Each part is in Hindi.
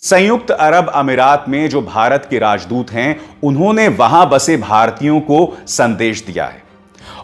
संयुक्त अरब अमीरात में जो भारत के राजदूत हैं, उन्होंने वहां बसे भारतीयों को संदेश दिया है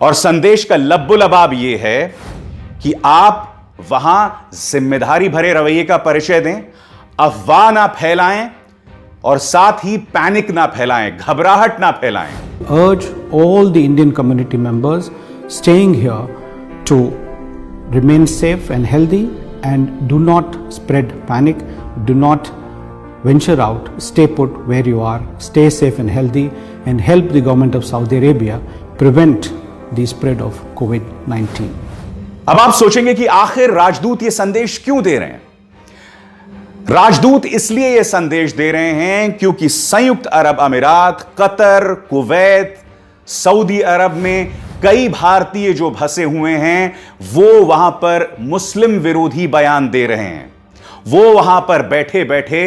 और संदेश का लब्बो-लबाब यह है कि आप वहां जिम्मेदारी भरे रवैये का परिचय दें, अफवाह ना फैलाएं और साथ ही पैनिक ना फैलाएं, घबराहट ना फैलाएं। Urge all the Indian community members staying here to remain safe and healthy and do not spread panic, do not venture out, stay put where you are, stay safe and healthy and help the government of Saudi Arabia prevent the spread of COVID-19. अब आप सोचेंगे कि आखिर राजदूत ये संदेश क्यों दे रहे हैं? राजदूत इसलिए यह संदेश दे रहे हैं क्योंकि संयुक्त अरब अमीरात, कतर, कुवैत, सऊदी अरब में कई भारतीय जो फंसे हुए हैं वो वहां पर मुस्लिम विरोधी बयान दे रहे हैं। वो वहां पर बैठे बैठे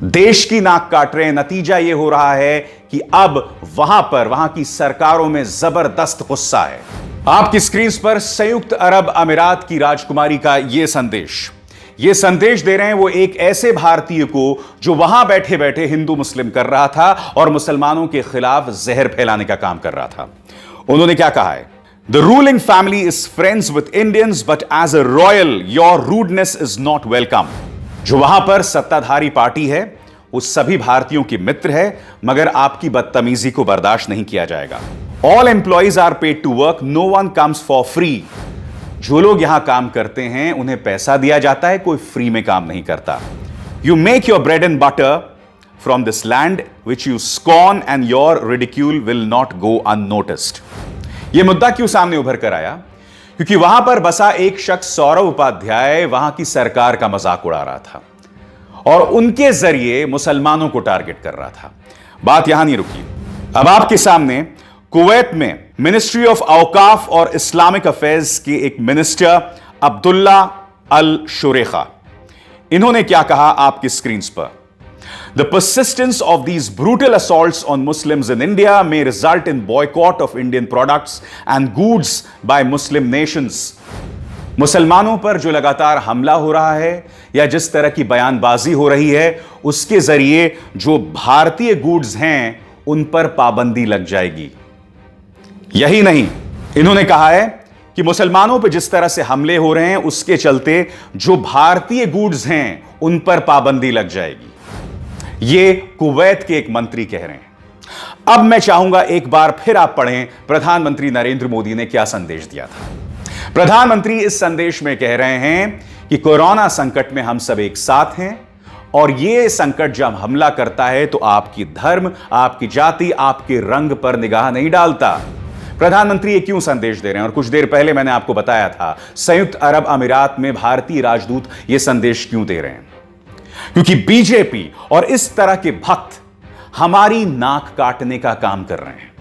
देश की नाक काट रहे हैं। नतीजा यह हो रहा है कि अब वहां की सरकारों में जबरदस्त गुस्सा है। आपकी स्क्रीन पर संयुक्त अरब अमीरात की राजकुमारी का यह संदेश दे रहे हैं वो एक ऐसे भारतीय को जो वहां बैठे बैठे हिंदू मुस्लिम कर रहा था और मुसलमानों के खिलाफ जहर फैलाने का काम कर रहा था। उन्होंने क्या कहा है? The ruling family is friends with Indians but as a royal your rudeness is not welcome. जो वहां पर सत्ताधारी पार्टी है वो सभी भारतीयों की मित्र है, मगर आपकी बदतमीजी को बर्दाश्त नहीं किया जाएगा। All employees are paid to work, no one comes for free. जो लोग यहां काम करते हैं उन्हें पैसा दिया जाता है, कोई फ्री में काम नहीं करता। You make your bread and butter from this land which you scorn and your ridicule will not go unnoticed. यह मुद्दा क्यों सामने उभर कर आया? क्योंकि वहां पर बसा एक शख्स सौरव उपाध्याय वहां की सरकार का मजाक उड़ा रहा था और उनके जरिए मुसलमानों को टारगेट कर रहा था। बात यहां नहीं रुकी। अब आपके सामने कुवैत में मिनिस्ट्री ऑफ औकाफ और इस्लामिक अफेयर्स के एक मिनिस्टर अब्दुल्ला अल शुरेखा, इन्होंने क्या कहा आपकी स्क्रीन पर? The persistence of these brutal assaults on Muslims in India may result in boycott of Indian products and goods by Muslim nations. मुसलमानों पर जो लगातार हमला हो रहा है या जिस तरह की बयानबाजी हो रही है, उसके जरिए जो भारतीय गुड्स हैं उन पर पाबंदी लग जाएगी। यही नहीं, इन्होंने कहा है कि मुसलमानों पर जिस तरह से हमले हो रहे हैं उसके चलते जो भारतीय गुड्स हैं उन पर पाबंदी लग जाएगी। ये कुवैत के एक मंत्री कह रहे हैं। अब मैं चाहूंगा एक बार फिर आप पढ़ें प्रधानमंत्री नरेंद्र मोदी ने क्या संदेश दिया था। प्रधानमंत्री इस संदेश में कह रहे हैं कि कोरोना संकट में हम सब एक साथ हैं और यह संकट जब हमला करता है तो आपकी धर्म, आपकी जाति, आपके रंग पर निगाह नहीं डालता। प्रधानमंत्री ये क्यों संदेश दे रहे हैं? और कुछ देर पहले मैंने आपको बताया था संयुक्त अरब अमीरात में भारतीय राजदूत यह संदेश क्यों दे रहे हैं? क्योंकि बीजेपी और इस तरह के भक्त हमारी नाक काटने का काम कर रहे हैं।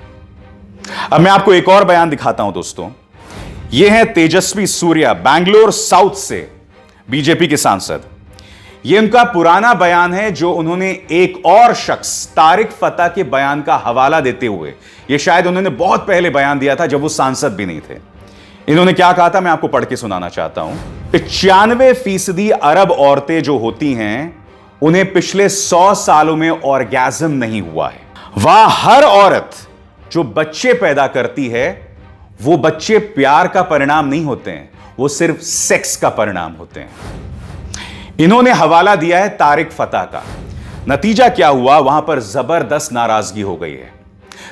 अब मैं आपको एक और बयान दिखाता हूं दोस्तों। यह है तेजस्वी सूर्या, बैंगलोर साउथ से बीजेपी के सांसद। यह उनका पुराना बयान है जो उन्होंने एक और शख्स तारिक फतेह के बयान का हवाला देते हुए, यह शायद उन्होंने बहुत पहले बयान दिया था जब वो सांसद भी नहीं थे। इन्होंने क्या कहा था मैं आपको पढ़ के सुनाना चाहता हूं। 95% अरब औरतें जो होती हैं उन्हें पिछले 100 सालों में ऑर्गेज्म नहीं हुआ है। वह हर औरत जो बच्चे पैदा करती है वो बच्चे प्यार का परिणाम नहीं होते हैं, वो सिर्फ सेक्स का परिणाम होते हैं। इन्होंने हवाला दिया है तारिक फतेह का। नतीजा क्या हुआ? वहां पर जबरदस्त नाराजगी हो गई है।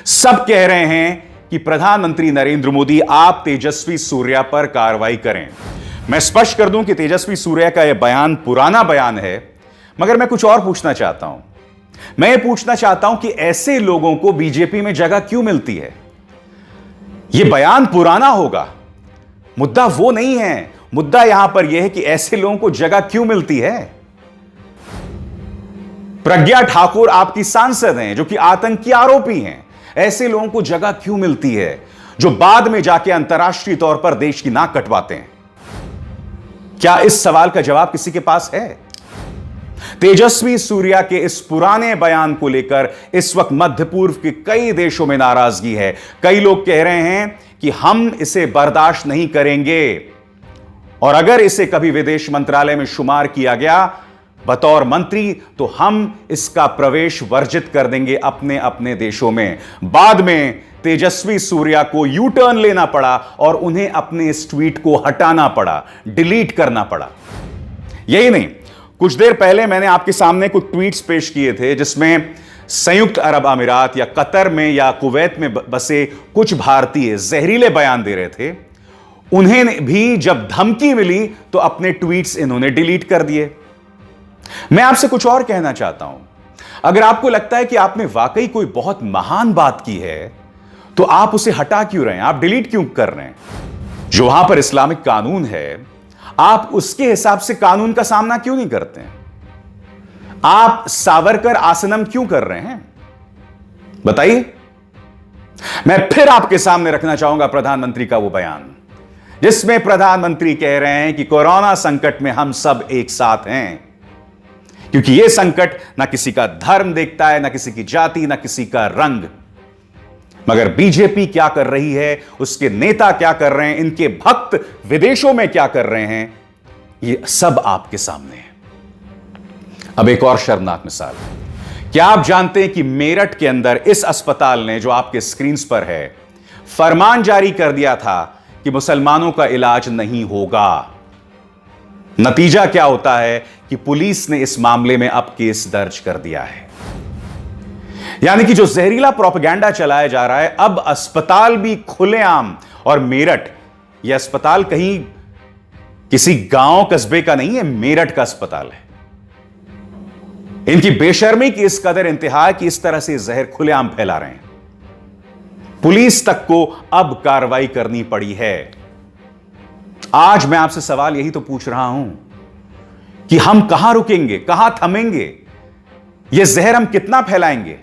सब कह रहे हैं कि प्रधानमंत्री नरेंद्र मोदी आप तेजस्वी सूर्या पर कार्रवाई करें। मैं स्पष्ट कर दूं कि तेजस्वी सूर्या का यह बयान पुराना बयान है, मगर मैं कुछ और पूछना चाहता हूं। मैं ये पूछना चाहता हूं कि ऐसे लोगों को बीजेपी में जगह क्यों मिलती है? यह बयान पुराना होगा, मुद्दा वो नहीं है। मुद्दा यहां पर यह है कि ऐसे लोगों को जगह क्यों मिलती है? प्रज्ञा ठाकुर आपकी सांसद हैं जो कि आतंकी आरोपी हैं। ऐसे लोगों को जगह क्यों मिलती है जो बाद में जाके अंतर्राष्ट्रीय तौर पर देश की नाक कटवाते हैं? क्या इस सवाल का जवाब किसी के पास है? तेजस्वी सूर्या के इस पुराने बयान को लेकर इस वक्त मध्य पूर्व के कई देशों में नाराजगी है। कई लोग कह रहे हैं कि हम इसे बर्दाश्त नहीं करेंगे और अगर इसे कभी विदेश मंत्रालय में शुमार किया गया बतौर मंत्री तो हम इसका प्रवेश वर्जित कर देंगे अपने अपने देशों में। बाद में तेजस्वी सूर्या को यू टर्न लेना पड़ा और उन्हें अपने इस ट्वीट को हटाना पड़ा, डिलीट करना पड़ा। यही नहीं, कुछ देर पहले मैंने आपके सामने कुछ ट्वीट्स पेश किए थे जिसमें संयुक्त अरब अमीरात या कतर में या कुवैत में बसे कुछ भारतीय जहरीले बयान दे रहे थे। उन्हें भी जब धमकी मिली तो अपने ट्वीट्स इन्होंने डिलीट कर दिए। मैं आपसे कुछ और कहना चाहता हूं, अगर आपको लगता है कि आपने वाकई कोई बहुत महान बात की है तो आप उसे हटा क्यों रहे हैं, आप डिलीट क्यों कर रहे हैं? जो वहां पर इस्लामिक कानून है, आप उसके हिसाब से कानून का सामना क्यों नहीं करते हैं? आप सावरकर आसनम क्यों कर रहे हैं? बताइए। मैं फिर आपके सामने रखना चाहूंगा प्रधानमंत्री का वो बयान जिसमें प्रधानमंत्री कह रहे हैं कि कोरोना संकट में हम सब एक साथ हैं, क्योंकि यह संकट ना किसी का धर्म देखता है, ना किसी की जाति, ना किसी का रंग। मगर बीजेपी क्या कर रही है, उसके नेता क्या कर रहे हैं, इनके भक्त विदेशों में क्या कर रहे हैं, यह सब आपके सामने है। अब एक और शर्मनाक मिसाल, क्या आप जानते हैं कि मेरठ के अंदर इस अस्पताल ने, जो आपके स्क्रीन पर है, फरमान जारी कर दिया था कि मुसलमानों का इलाज नहीं होगा। नतीजा क्या होता है कि पुलिस ने इस मामले में अब केस दर्ज कर दिया है। यानी कि जो जहरीला प्रोपेगेंडा चलाया जा रहा है, अब अस्पताल भी खुलेआम, और मेरठ यह अस्पताल कहीं किसी गांव कस्बे का नहीं है, मेरठ का अस्पताल है। इनकी बेशर्मी की इस कदर इंतहा है कि इस तरह से जहर खुलेआम फैला रहे हैं। पुलिस तक को अब कार्रवाई करनी पड़ी है। आज मैं आपसे सवाल यही तो पूछ रहा हूं कि हम कहां रुकेंगे, कहां थमेंगे, यह जहर हम कितना फैलाएंगे?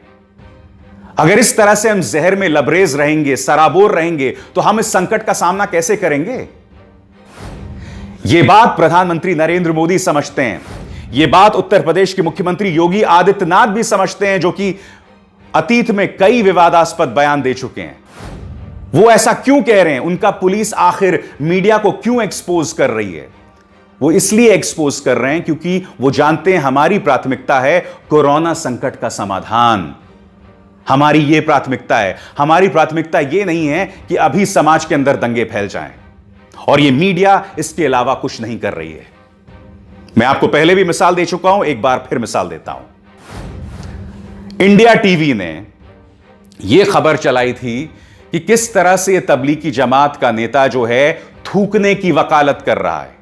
अगर इस तरह से हम जहर में लबरेज रहेंगे, सराबोर रहेंगे, तो हम इस संकट का सामना कैसे करेंगे? यह बात प्रधानमंत्री नरेंद्र मोदी समझते हैं, यह बात उत्तर प्रदेश के मुख्यमंत्री योगी आदित्यनाथ भी समझते हैं, जो कि अतीत में कई विवादास्पद बयान दे चुके हैं। वो ऐसा क्यों कह रहे हैं? उनका पुलिस आखिर मीडिया को क्यों एक्सपोज कर रही है? वो इसलिए एक्सपोज कर रहे हैं क्योंकि वो जानते हैं हमारी प्राथमिकता है कोरोना संकट का समाधान। हमारी ये प्राथमिकता है। हमारी प्राथमिकता ये नहीं है कि अभी समाज के अंदर दंगे फैल जाएं, और ये मीडिया इसके अलावा कुछ नहीं कर रही है। मैं आपको पहले भी मिसाल दे चुका हूं, एक बार फिर मिसाल देता हूं। इंडिया टीवी ने यह खबर चलाई थी कि किस तरह से तबलीगी जमात का नेता जो है थूकने की वकालत कर रहा है।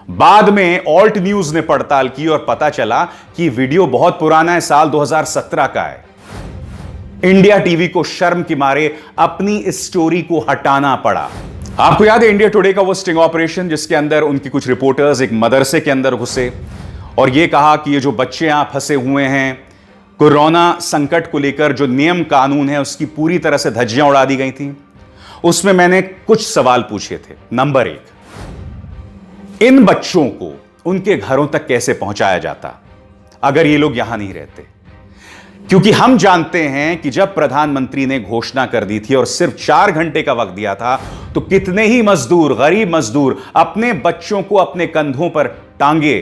बाद में ऑल्ट न्यूज ने पड़ताल की और पता चला कि वीडियो बहुत पुराना है, साल 2017 का है। इंडिया टीवी को शर्म के मारे अपनी इस स्टोरी को हटाना पड़ा। आपको याद है इंडिया टुडे का वो स्टिंग ऑपरेशन जिसके अंदर उनकी कुछ रिपोर्टर्स एक मदरसे के अंदर घुसे और यह कहा कि ये जो बच्चे यहां फंसे हुए हैं, कोरोना संकट को लेकर जो नियम कानून है उसकी पूरी तरह से धज्जियां उड़ा दी गई थी। उसमें मैंने कुछ सवाल पूछे थे। नंबर 1, इन बच्चों को उनके घरों तक कैसे पहुंचाया जाता अगर ये लोग यहां नहीं रहते? क्योंकि हम जानते हैं कि जब प्रधानमंत्री ने घोषणा कर दी थी और सिर्फ 4 घंटे का वक्त दिया था, तो कितने ही मजदूर, गरीब मजदूर अपने बच्चों को अपने कंधों पर टांगे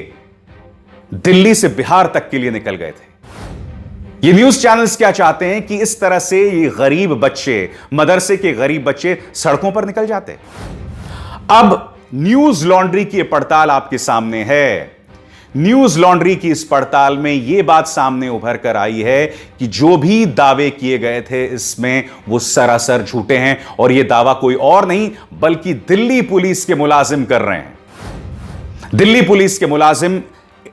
दिल्ली से बिहार तक के लिए निकल गए थे। ये न्यूज चैनल्स क्या चाहते हैं कि इस तरह से ये गरीब बच्चे, मदरसे के गरीब बच्चे सड़कों पर निकल जाते। अब न्यूज लॉन्ड्री की पड़ताल आपके सामने है। न्यूज लॉन्ड्री की इस पड़ताल में यह बात सामने उभर कर आई है कि जो भी दावे किए गए थे इसमें वो सरासर झूठे हैं, और यह दावा कोई और नहीं बल्कि दिल्ली पुलिस के मुलाजिम कर रहे हैं। दिल्ली पुलिस के मुलाजिम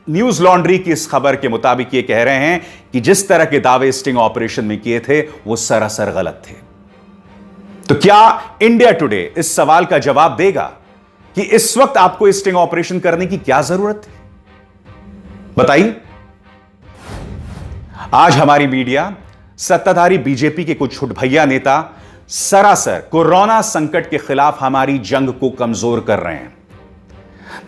न्यूज लॉन्ड्री की इस खबर के मुताबिक यह कह रहे हैं कि जिस तरह के दावे स्टिंग ऑपरेशन में किए थे वो सरासर गलत थे। तो क्या इंडिया टुडे इस सवाल का जवाब देगा कि इस वक्त आपको स्टिंग ऑपरेशन करने की क्या जरूरत थी? बताइए। आज हमारी मीडिया, सत्ताधारी बीजेपी के कुछ छुटभैया नेता सरासर कोरोना संकट के खिलाफ हमारी जंग को कमजोर कर रहे हैं।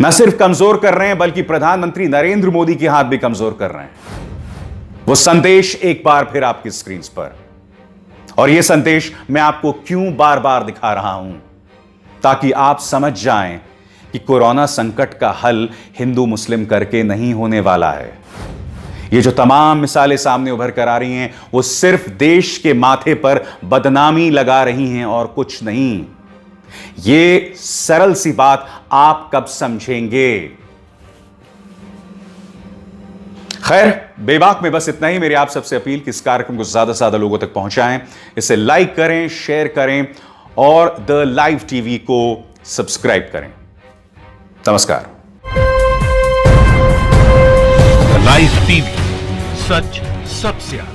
न सिर्फ कमजोर कर रहे हैं बल्कि प्रधानमंत्री नरेंद्र मोदी के हाथ भी कमजोर कर रहे हैं। वो संदेश एक बार फिर आपकी स्क्रीन पर, और यह संदेश मैं आपको क्यों बार बार दिखा रहा हूं, ताकि आप समझ जाएं कि कोरोना संकट का हल हिंदू मुस्लिम करके नहीं होने वाला है। ये जो तमाम मिसालें सामने उभर कर आ रही हैं, वो सिर्फ देश के माथे पर बदनामी लगा रही हैं और कुछ नहीं। ये सरल सी बात आप कब समझेंगे? खैर, बेबाक में बस इतना ही। मेरी आप सबसे अपील कि इस कार्यक्रम को ज्यादा से ज्यादा लोगों तक पहुंचाएं, इसे लाइक करें, शेयर करें और द लाइव टीवी को सब्सक्राइब करें। नमस्कार। लाइव टीवी, सच सबसे आगे।